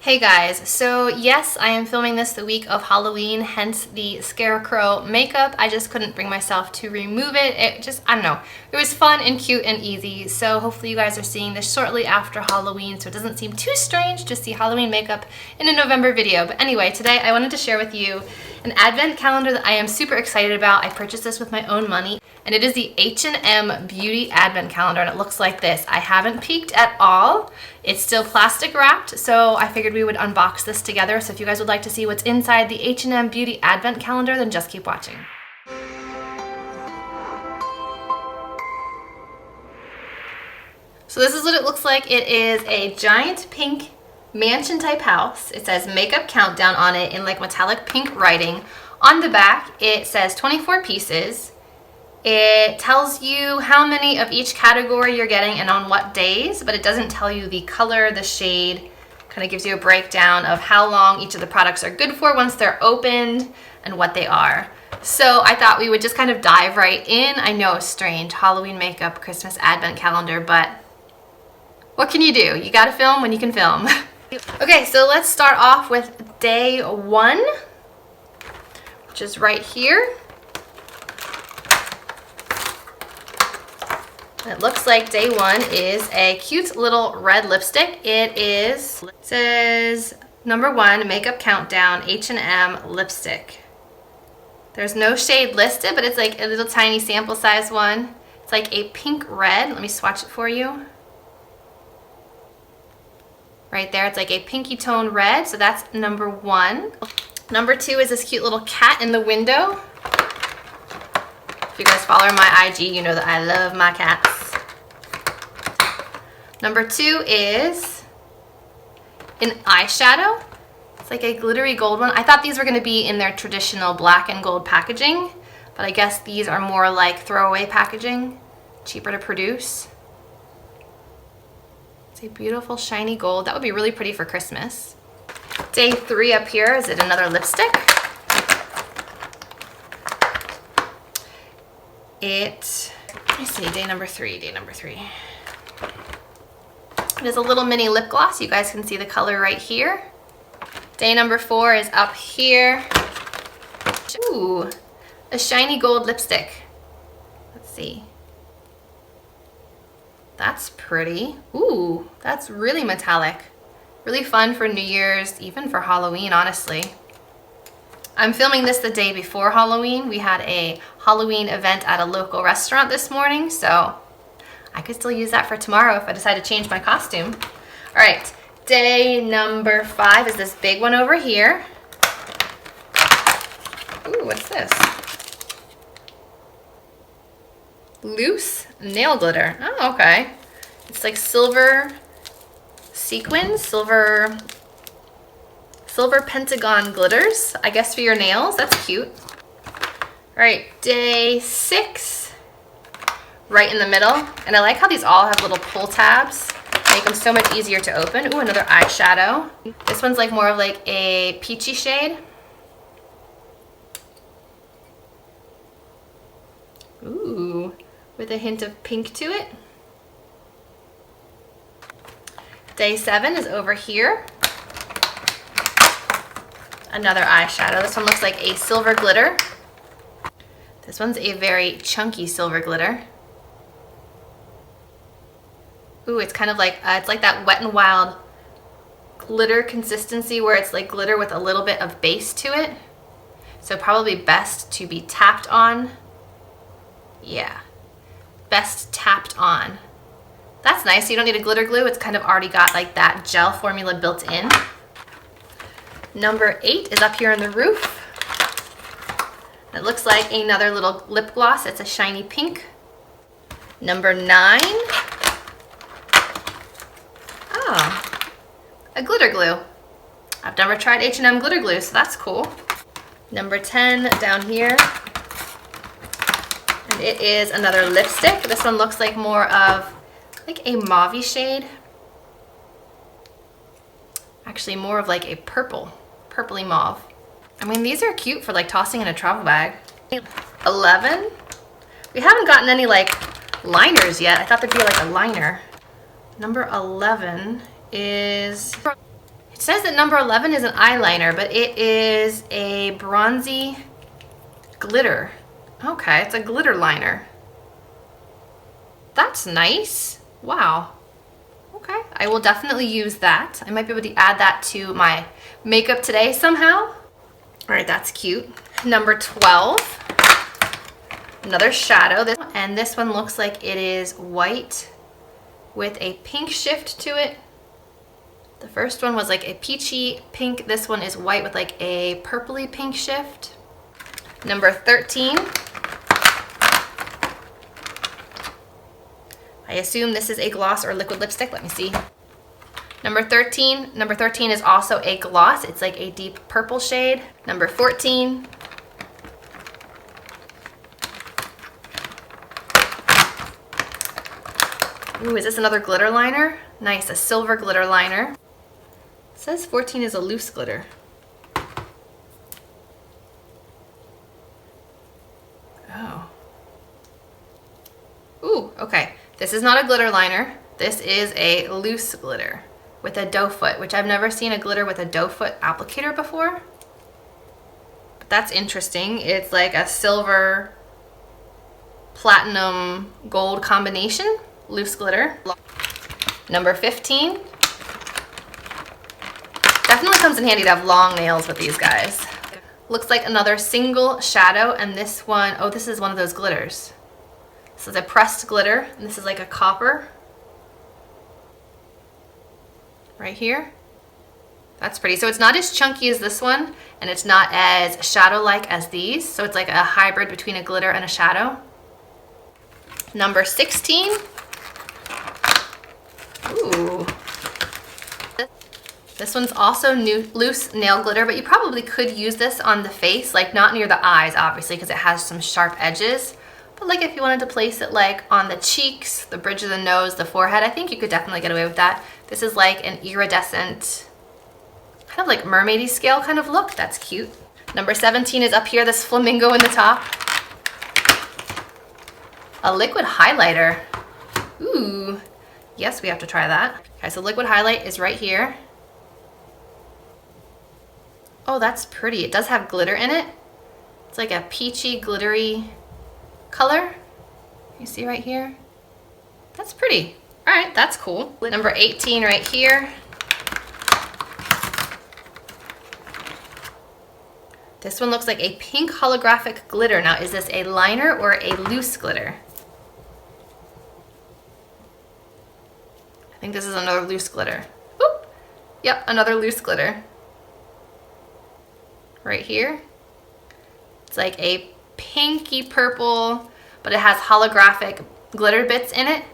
Hey guys, so yes, I am filming this the week of Halloween, hence the scarecrow makeup. I just couldn't bring myself to remove it. I don't know. It was fun and cute and easy, so hopefully you guys are seeing this shortly after Halloween, so it doesn't seem too strange to see Halloween makeup in a November video. But anyway, today I wanted to share with you an advent calendar that I am super excited about. I purchased this with my own money, and it is the H&M Beauty Advent Calendar, and it looks like this. I haven't peeked at all. It's still plastic wrapped, so I figured we would unbox this together. So if you guys would like to see what's inside the H&M Beauty Advent Calendar, then just keep watching. So this is what it looks like. It is a giant pink mansion type house. It says makeup countdown on it in like metallic pink writing. On the back, it says 24 pieces. It tells you how many of each category you're getting and on what days, but it doesn't tell you the color, the shade. Kind of gives you a breakdown of how long each of the products are good for once they're opened and what they are. So I thought we would just kind of dive right in. I know it's strange, Halloween makeup, Christmas advent calendar, but what can you do? You gotta film when you can film. Okay, so let's start off with day one, which is right here. It looks like day one is a cute little red lipstick. It says number one, makeup countdown, H&M lipstick. There's no shade listed, but it's like a little tiny sample size one. It's like a pink red. Let me swatch it for you. Right there, it's like a pinky tone red, so that's number one. Number two is this cute little cat in the window. If you guys follow my IG, you know that I love my cats. Number two is an eyeshadow. It's like a glittery gold one. I thought these were gonna be in their traditional black and gold packaging, but I guess these are more like throwaway packaging, cheaper to produce. It's a beautiful shiny gold. That would be really pretty for Christmas. Day three up here is it another lipstick. Let me see, day number three. It is a little mini lip gloss. You guys can see the color right here. Day number four is up here. Ooh, a shiny gold lipstick. Let's see. That's pretty. Ooh, that's really metallic. Really fun for New Year's, even for Halloween, honestly. I'm filming this the day before Halloween. We had a Halloween event at a local restaurant this morning, so I could still use that for tomorrow if I decide to change my costume. All right, day number five is this big one over here. Ooh, what's this? Loose nail glitter. Oh, okay. It's like silver sequins, silver pentagon glitters, I guess for your nails. That's cute. All right, day six, right in the middle. And I like how these all have little pull tabs. Make them so much easier to open. Ooh, another eyeshadow. This one's like more of like a peachy shade. Ooh, with a hint of pink to it. Day seven is over here. Another eyeshadow. This one looks like a silver glitter. This one's a very chunky silver glitter. Ooh, it's kind of like, it's like that Wet n Wild glitter consistency where it's like glitter with a little bit of base to it. So probably best to be tapped on. Yeah, best tapped on. That's nice, so you don't need a glitter glue. It's kind of already got like that gel formula built in. Number eight is up here on the roof. It looks like another little lip gloss. It's a shiny pink. Number nine. Oh, a glitter glue. I've never tried H&M glitter glue, so that's cool. Number 10 down here. And it is another lipstick. This one looks like more of like a mauve-y shade. Actually more of like a purpley mauve. I mean, these are cute for like tossing in a travel bag. 11. We haven't gotten any like liners yet. I thought there'd be like a liner. Number 11 is It says that number 11 is an eyeliner, but it is a bronzy glitter. Okay, it's a glitter liner. That's nice. Wow. Okay, I will definitely use that. I might be able to add that to my makeup today somehow. All right, that's cute. Number 12, another shadow. And this one looks like it is white with a pink shift to it. The first one was like a peachy pink. This one is white with like a purpley pink shift. Number 13. I assume this is a gloss or liquid lipstick. Let me see. Number 13. Number 13 is also a gloss. It's like a deep purple shade. Number 14. Ooh, is this another glitter liner? Nice, a silver glitter liner. It says 14 is a loose glitter. Oh. Ooh, okay. This is not a glitter liner. This is a loose glitter with a doe foot, which I've never seen a glitter with a doe foot applicator before. But that's interesting. It's like a silver, platinum, gold combination. Loose glitter. Number 15. Definitely comes in handy to have long nails with these guys. Looks like another single shadow, and this one, oh, this is one of those glitters. This is a pressed glitter, and this is like a copper. Right here. That's pretty. So it's not as chunky as this one, and it's not as shadow-like as these. So it's like a hybrid between a glitter and a shadow. Number 16. Ooh. This one's also loose nail glitter, but you probably could use this on the face, like not near the eyes, obviously, because it has some sharp edges. But like if you wanted to place it like on the cheeks, the bridge of the nose, the forehead, I think you could definitely get away with that. This is like an iridescent, kind of like mermaidy scale kind of look. That's cute. Number 17 is up here, this flamingo in the top. A liquid highlighter. Ooh. Yes, we have to try that. Okay, so liquid highlight is right here. Oh, that's pretty. It does have glitter in it. It's like a peachy, glittery color. You see right here? That's pretty. All right, that's cool. Number 18 right here. This one looks like a pink holographic glitter. Now, is this a liner or a loose glitter? I think this is another loose glitter. Oop. Yep, another loose glitter. Right here. It's like a pinky purple, but it has holographic glitter bits in it.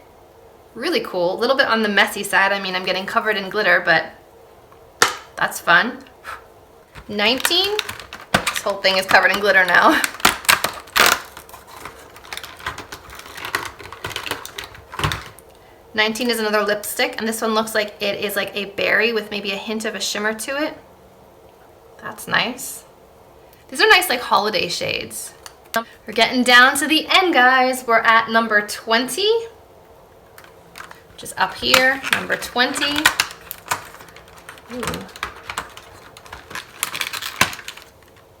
Really cool. A little bit on the messy side. I mean, I'm getting covered in glitter, but that's fun. 19. This whole thing is covered in glitter now. $19 is another lipstick, and this one looks like it is like a berry with maybe a hint of a shimmer to it. That's nice. These are nice like holiday shades. We're getting down to the end, guys. We're at number 20, which is up here, number 20. Ooh.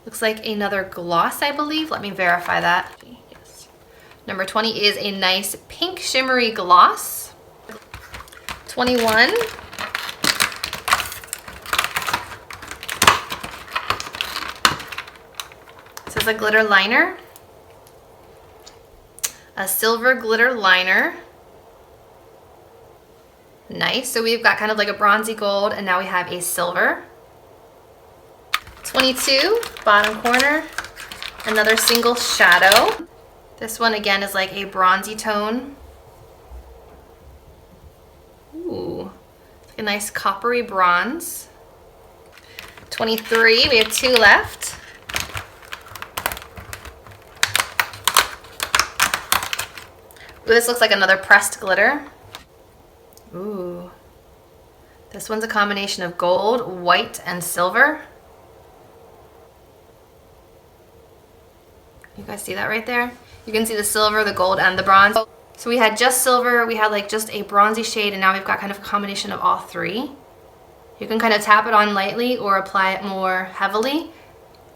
Looks like another gloss, I believe. Let me verify that. Yes. Number 20 is a nice pink shimmery gloss. 21. This is a glitter liner. A silver glitter liner. Nice. So we've got kind of like a bronzy gold, and now we have a silver. 22, bottom corner. Another single shadow. This one again is like a bronzy tone. Ooh, like a nice coppery bronze. 23, we have 2 left. Ooh, this looks like another pressed glitter. Ooh. This one's a combination of gold, white, and silver. You guys see that right there? You can see the silver, the gold, and the bronze. So we had just silver, we had like just a bronzy shade, and now we've got kind of a combination of all three. You can kind of tap it on lightly or apply it more heavily.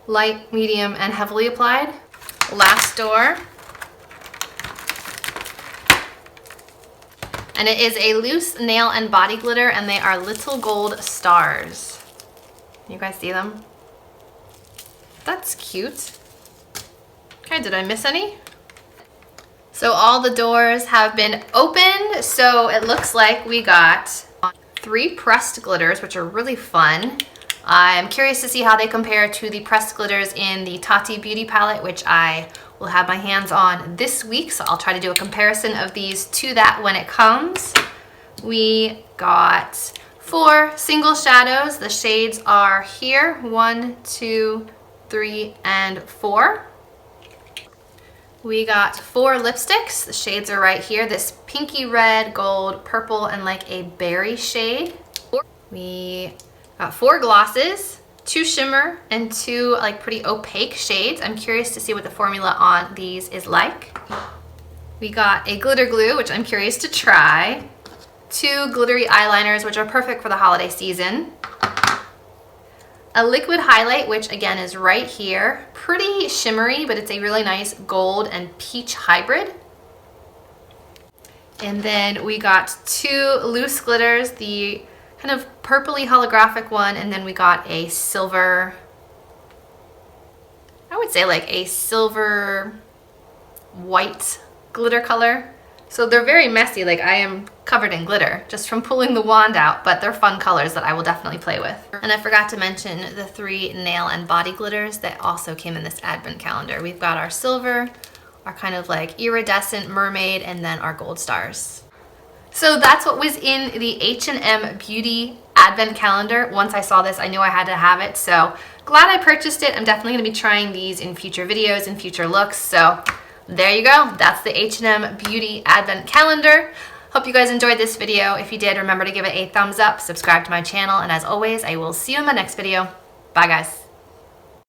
Light, medium, and heavily applied. Last door. And it is a loose nail and body glitter, and they are little gold stars. You guys see them? That's cute. Okay, did I miss any? So all the doors have been opened. So it looks like we got 3 pressed glitters, which are really fun. I'm curious to see how they compare to the pressed glitters in the Tati Beauty palette, which I will have my hands on this week. So I'll try to do a comparison of these to that when it comes. We got 4 single shadows. The shades are here, 1, 2, 3, and 4. We got 4 lipsticks. The shades are right here. This pinky red, gold, purple, and like a berry shade. We got 4 glosses, 2 shimmer, and 2 like pretty opaque shades. I'm curious to see what the formula on these is like. We got a glitter glue, which I'm curious to try. 2 glittery eyeliners, which are perfect for the holiday season. A liquid highlight, which again is right here. Pretty shimmery, but it's a really nice gold and peach hybrid. And then we got 2 loose glitters, the kind of purpley holographic one, and then we got a silver, I would say like a silver white glitter color. So they're very messy, like I am covered in glitter just from pulling the wand out, but they're fun colors that I will definitely play with. And I forgot to mention the 3 nail and body glitters that also came in this advent calendar. We've got our silver, our kind of like iridescent mermaid, and then our gold stars. So that's what was in the H&M Beauty advent calendar. Once I saw this, I knew I had to have it, so glad I purchased it. I'm definitely gonna be trying these in future videos and future looks, so there you go. That's the H&M Beauty advent calendar. Hope you guys enjoyed this video. If you did, remember to give it a thumbs up, subscribe to my channel, and as always, I will see you in my next video. Bye guys.